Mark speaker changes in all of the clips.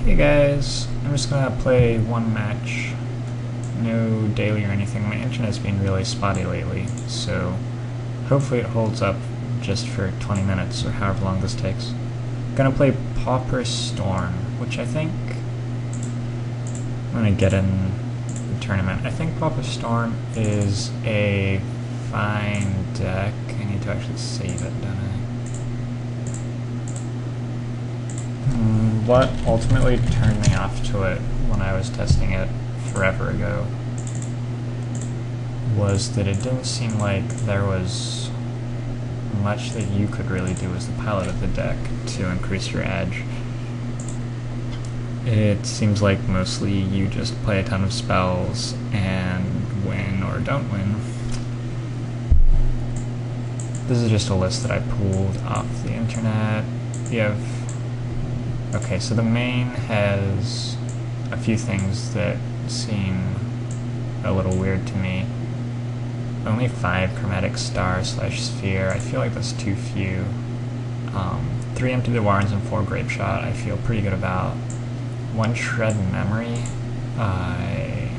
Speaker 1: Hey guys, I'm just gonna play one match, no daily or anything. My internet's been really spotty lately, so hopefully it holds up just for 20 minutes or however long this takes. I'm gonna play Pauper Storm, which I think I'm gonna get in the tournament. I think Pauper Storm is a fine deck. I need to actually save it, don't I? What ultimately turned me off to it when I was testing it forever ago was that it didn't seem like there was much that you could really do as the pilot of the deck to increase your edge. It seems like mostly you just play a ton of spells and win or don't win. This is just a list that I pulled off the internet. You have okay, so the main has a few things that seem a little weird to me. Only 5 chromatic star/sphere. I feel like that's too few. 3 empty the warrens and 4 grape shot. I feel pretty good about. 1 shred memory. I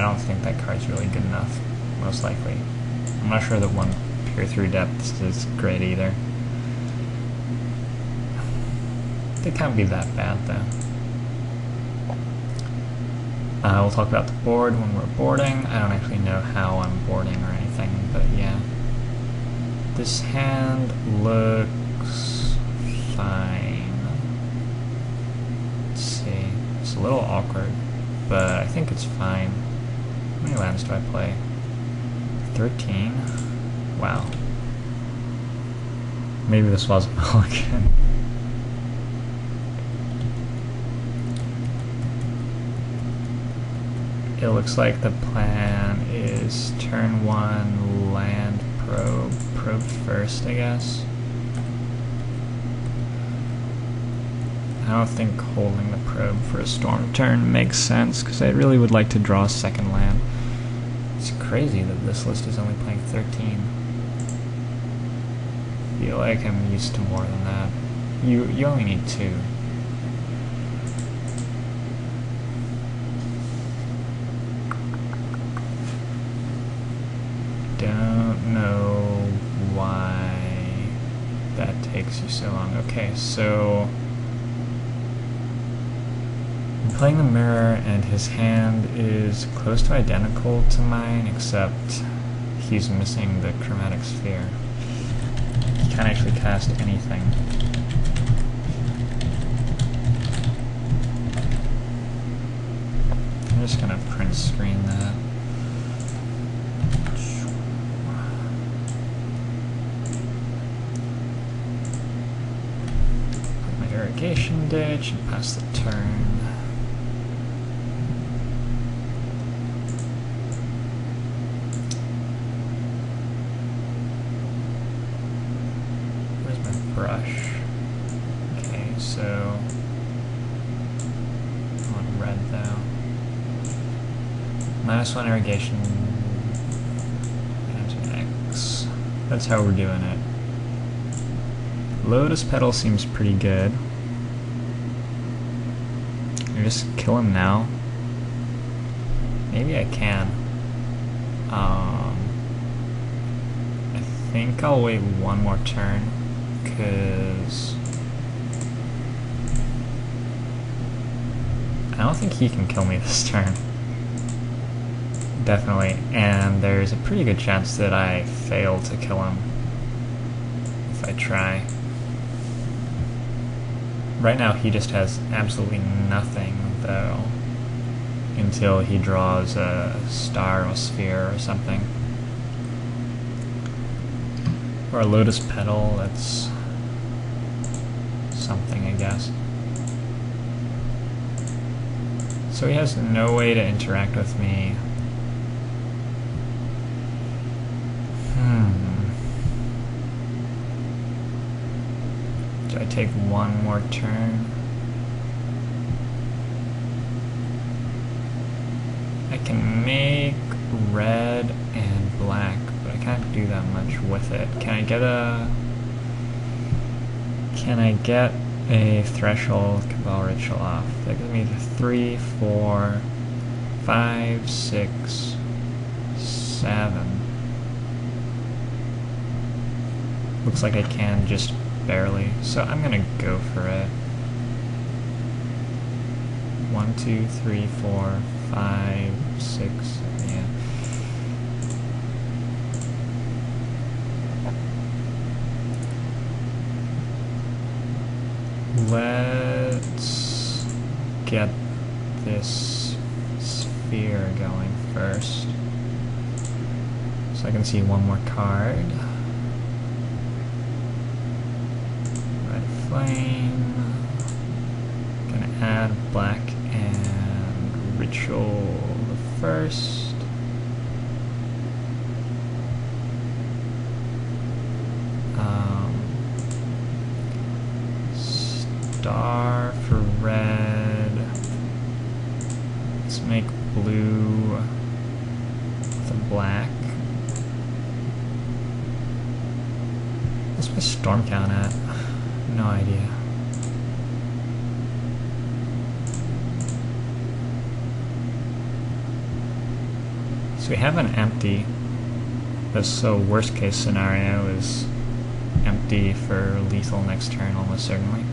Speaker 1: don't think that card's really good enough. Most likely. I'm not sure that 1 peer through depth is great either. They can't be that bad though. We'll talk about the board when we're boarding. I don't actually know how I'm boarding or anything, but yeah. This hand looks fine. Let's see. It's a little awkward, but I think it's fine. How many lands do I play? 13? Wow. Maybe this was a mulligan. It looks like the plan is turn 1 land probe first, I guess. I don't think holding the probe for a storm turn makes sense, because I really would like to draw a second land. It's crazy that this list is only playing 13. I feel like I'm used to more than that. You only need 2. Don't know why that takes you so long. Okay, so I'm playing the mirror and his hand is close to identical to mine, except he's missing the chromatic sphere. He can't actually cast anything. I'm just gonna print screen that. Irrigation ditch and pass the turn. Where's my brush? Okay, so I want red though. -1 irrigation and an X. That's how we're doing it. Lotus Petal seems pretty good. Can I just kill him now? Maybe I can. I think I'll wait 1 more turn, because I don't think he can kill me this turn. Definitely, and there's a pretty good chance that I fail to kill him if I try. Right now he just has absolutely nothing, though, until he draws a star or sphere or something. Or a lotus petal, that's something, I guess. So he has no way to interact with me. Do I take 1 more turn? I can make red and black, but I can't do that much with it. Can I get a threshold Cabal Ritual off. That gives me 3, 4, 5, 6, 7. Looks like I can just barely, so I'm gonna go for it. 1, 2, 3, 4, 5, 6, yeah. Let's get this sphere going first. So I can see one more card. Red flame. Gonna add black and ritual the first. Star for red. Let's make blue with a black. What's my storm count at? No idea. So we have an empty. So worst case scenario is empty for lethal next turn almost certainly.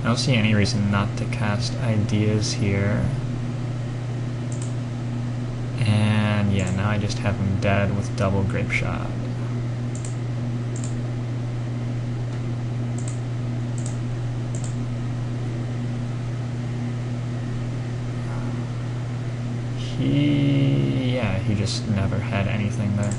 Speaker 1: I don't see any reason not to cast ideas here. And yeah, now I just have him dead with double grape shot. He just never had anything there.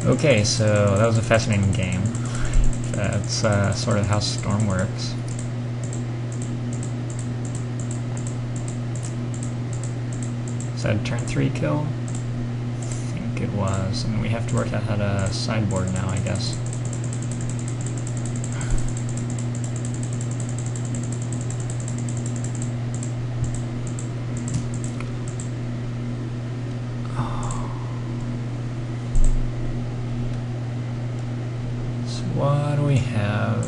Speaker 1: Okay, so that was a fascinating game. That's sort of how Storm works. Is that a turn 3 kill? I think it was. And we have to work out how to sideboard now, I guess. What do we have?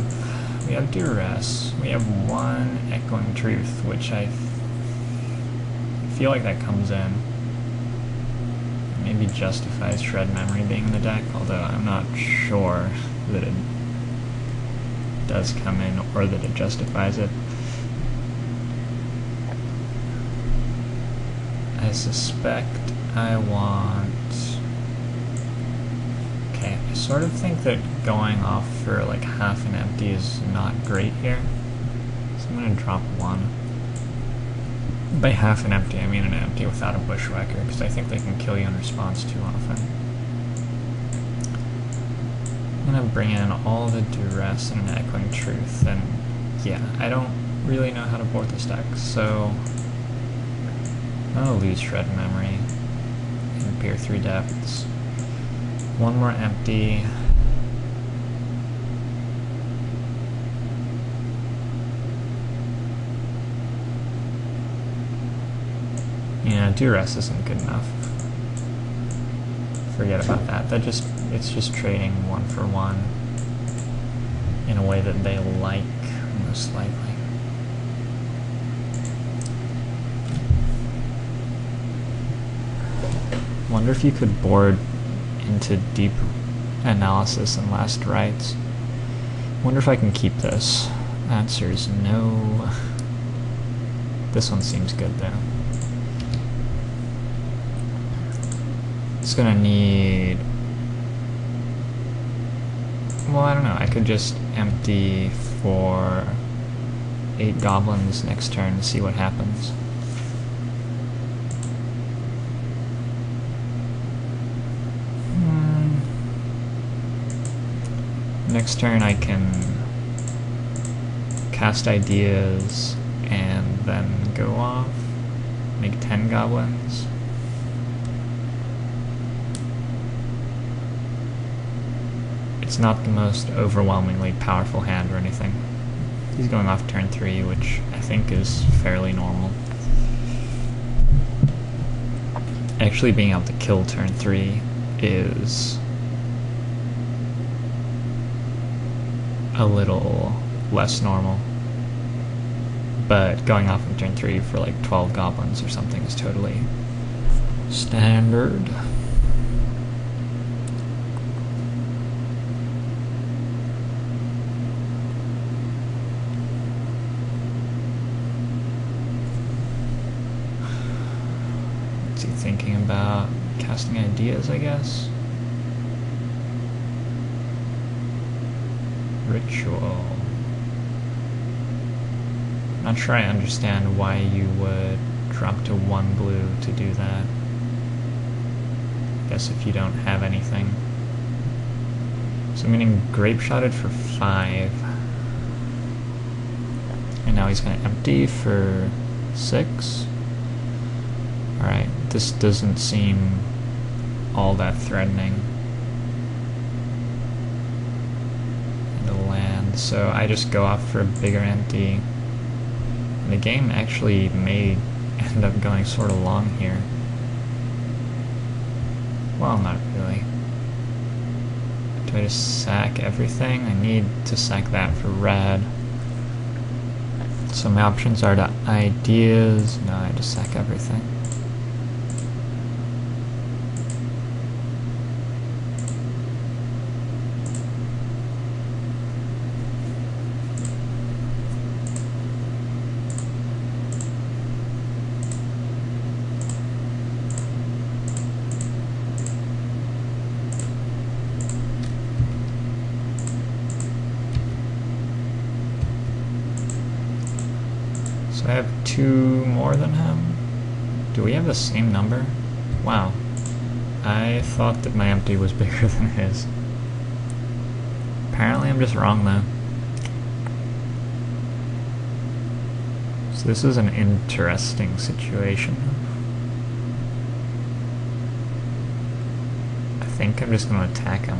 Speaker 1: We have Duress. We have one Echoing Truth, which I feel like that comes in. Maybe justifies Shred Memory being in the deck, although I'm not sure that it does come in or that it justifies it. I suspect I want... Okay, I sort of think that going off for like half an empty is not great here. So I'm going to drop one. By half an empty, I mean an empty without a Bushwhacker, because I think they can kill you in response too often. I'm going to bring in all the Duress and an Echoing Truth, and yeah, I don't really know how to board this deck, so I'm going to lose Shred Memory and Peer 3 Depths. One more empty. Yeah, Duress isn't good enough. Forget about that. It's just trading 1 for 1 in a way that they like, most likely. Wonder if you could board into Deep Analysis and Last Rites. Wonder if I can keep this. Answer is no. This one seems good though. It's gonna need... Well, I don't know. I could just empty for 8 goblins next turn and see what happens. Next turn I can cast ideas and then go off, make 10 goblins. it's not the most overwhelmingly powerful hand or anything. He's going off turn 3, which I think is fairly normal. Actually being able to kill turn 3 is a little less normal. But going off on turn 3 for like 12 goblins or something is totally standard. What's he thinking about? Casting ideas, I guess? Ritual. Not sure I understand why you would drop to 1 blue to do that. Guess if you don't have anything. So meaning grape shotted for 5. And now he's gonna empty for 6. Alright, this doesn't seem all that threatening. And a land, so I just go off for a bigger empty. And the game actually may end up going sort of long here. Well, not really. Do I just sack everything? I need to sack that for red. So my options are to ideas. No, I just sack everything. I have 2 more than him. Do we have the same number? Wow. I thought that my empty was bigger than his. Apparently I'm just wrong though. So this is an interesting situation. I think I'm just going to attack him.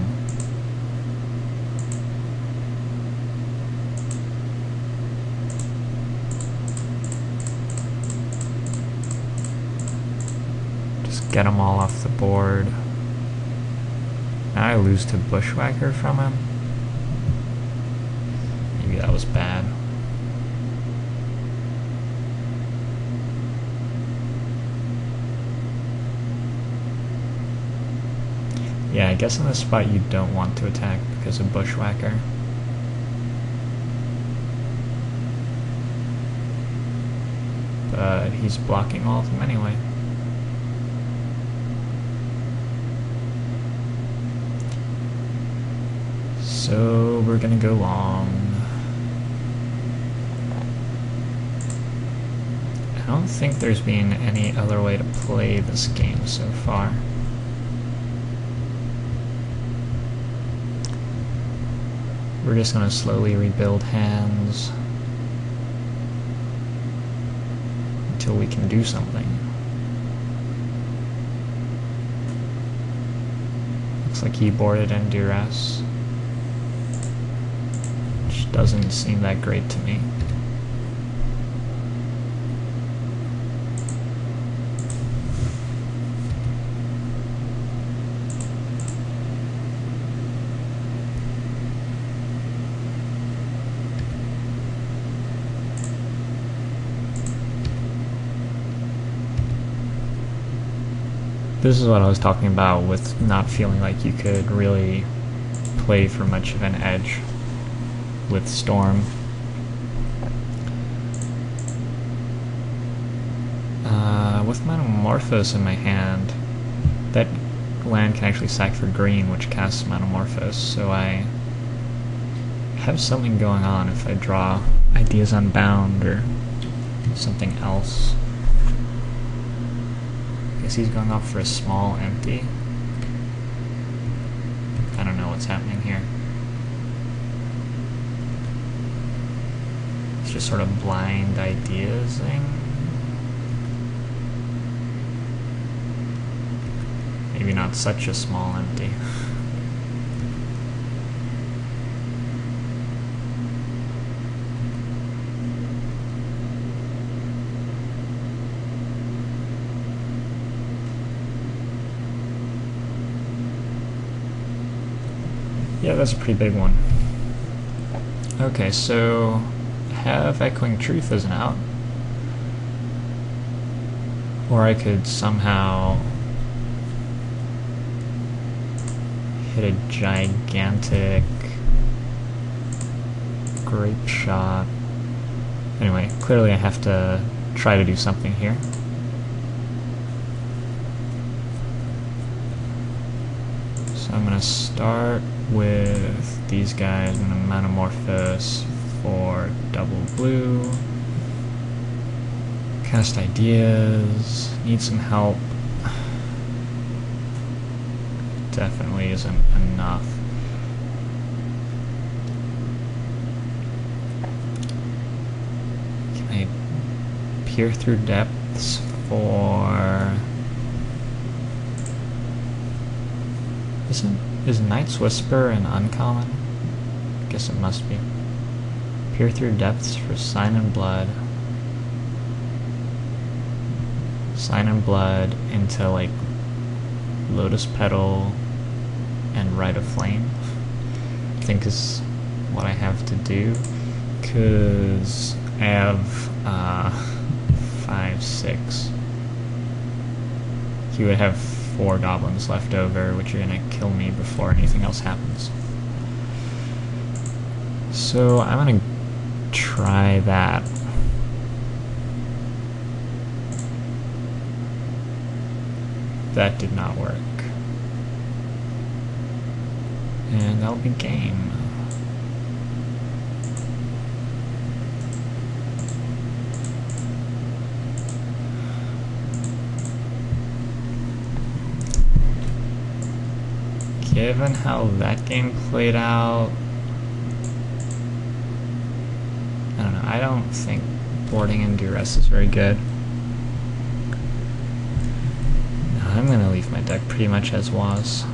Speaker 1: Get them all off the board. Now I lose to Bushwhacker from him. Maybe that was bad. Yeah, I guess in this spot you don't want to attack because of Bushwhacker. But he's blocking all of them anyway. So we're gonna go long. I don't think there's been any other way to play this game so far. We're just gonna slowly rebuild hands until we can do something. Looks like he boarded in duress. Doesn't seem that great to me. This is what I was talking about with not feeling like you could really play for much of an edge with Storm. With Metamorphose in my hand, that land can actually sack for green, which casts Metamorphose, so I have something going on if I draw Ideas Unbound or something else. I guess he's going off for a small empty. I don't know what's happening here. It's just sort of blind ideas-ing. Maybe not such a small empty. Yeah, that's a pretty big one. Okay, so have Echoing Truth as an out. Or I could somehow hit a gigantic grape shot. Anyway, clearly I have to try to do something here. So I'm going to start with these guys. I'm going to Metamorphose for double blue. Cast Ideas. Need some help. Definitely isn't enough. Can I peer through depths for... Is Night's Whisper an uncommon? I guess it must be. Peer through depths for Sign and Blood. Sign and Blood into like Lotus Petal and Rite of Flame, I think is what I have to do, because I have 5, 6. He would have 4 goblins left over, which are gonna kill me before anything else happens. So I'm gonna try that. That did not work. And that'll be game. Given how that game played out, I don't know, I don't think boarding in Duress is very good. No, I'm gonna leave my deck pretty much as was.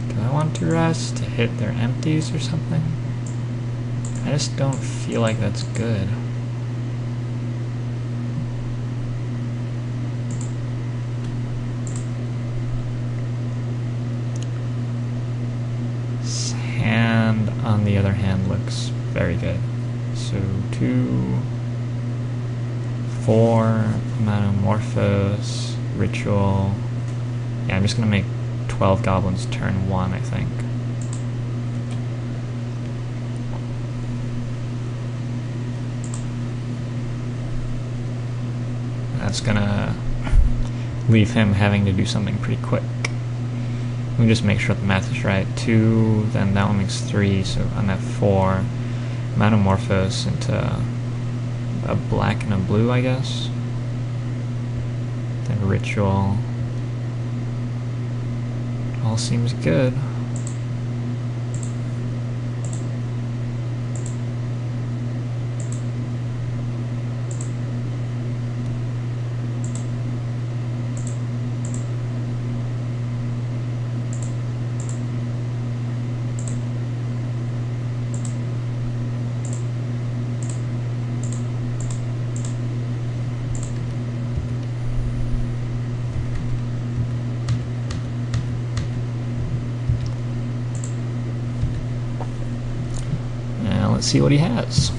Speaker 1: Do I want Duress to hit their empties or something? I just don't feel like that's good. On the other hand, looks very good. So 2, 4, Metamorphose, Ritual. Yeah, I'm just gonna make 12 goblins turn 1, I think. That's gonna leave him having to do something pretty quick. Let me just make sure the math is right. 2, then that one makes 3, so I'm at 4. Metamorphose into a black and a blue, I guess. Then Ritual. All seems good. Let's see what he has.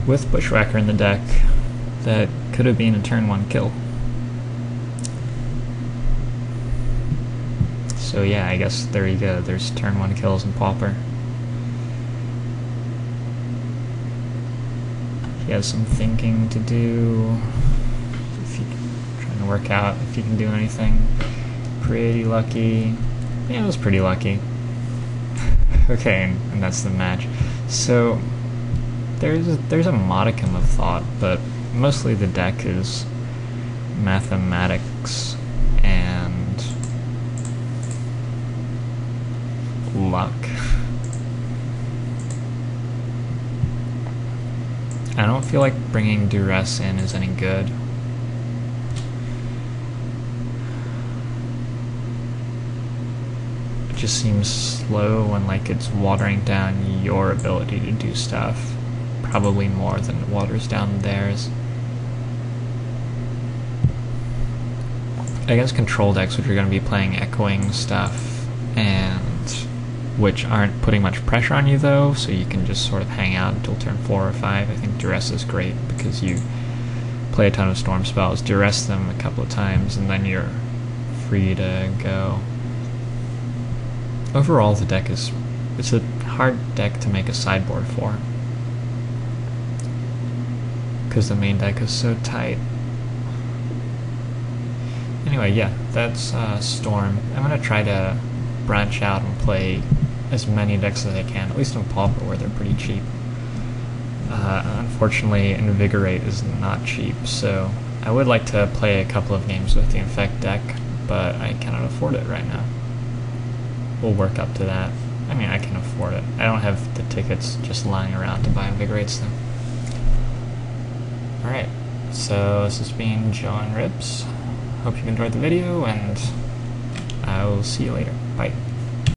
Speaker 1: With Bushwhacker in the deck, that could have been a turn 1 kill. So yeah, I guess there you go. There's turn 1 kills in Pauper. He has some thinking to do. If he's trying to work out if he can do anything. Pretty lucky. Yeah, it was pretty lucky. Okay, and that's the match. So there's a modicum of thought, but mostly the deck is mathematics and luck. I don't feel like bringing Duress in is any good. just seems slow and like it's watering down your ability to do stuff, probably more than it waters down theirs. Against control decks, which are going to be playing echoing stuff, and which aren't putting much pressure on you though, so you can just sort of hang out until turn 4 or 5, I think Duress is great because you play a ton of storm spells, Duress them a couple of times, and then you're free to go. Overall, the deck it's a hard deck to make a sideboard for, because the main deck is so tight. Anyway, yeah, that's Storm. I'm going to try to branch out and play as many decks as I can, at least in Pauper where they're pretty cheap. Unfortunately, Invigorate is not cheap, so I would like to play a couple of games with the Infect deck, but I cannot afford it right now. We'll work up to that. I mean, I can afford it. I don't have the tickets just lying around to buy Invigorates though. Alright, so this has been Joe and Ribs. Hope you enjoyed the video, and I will see you later. Bye.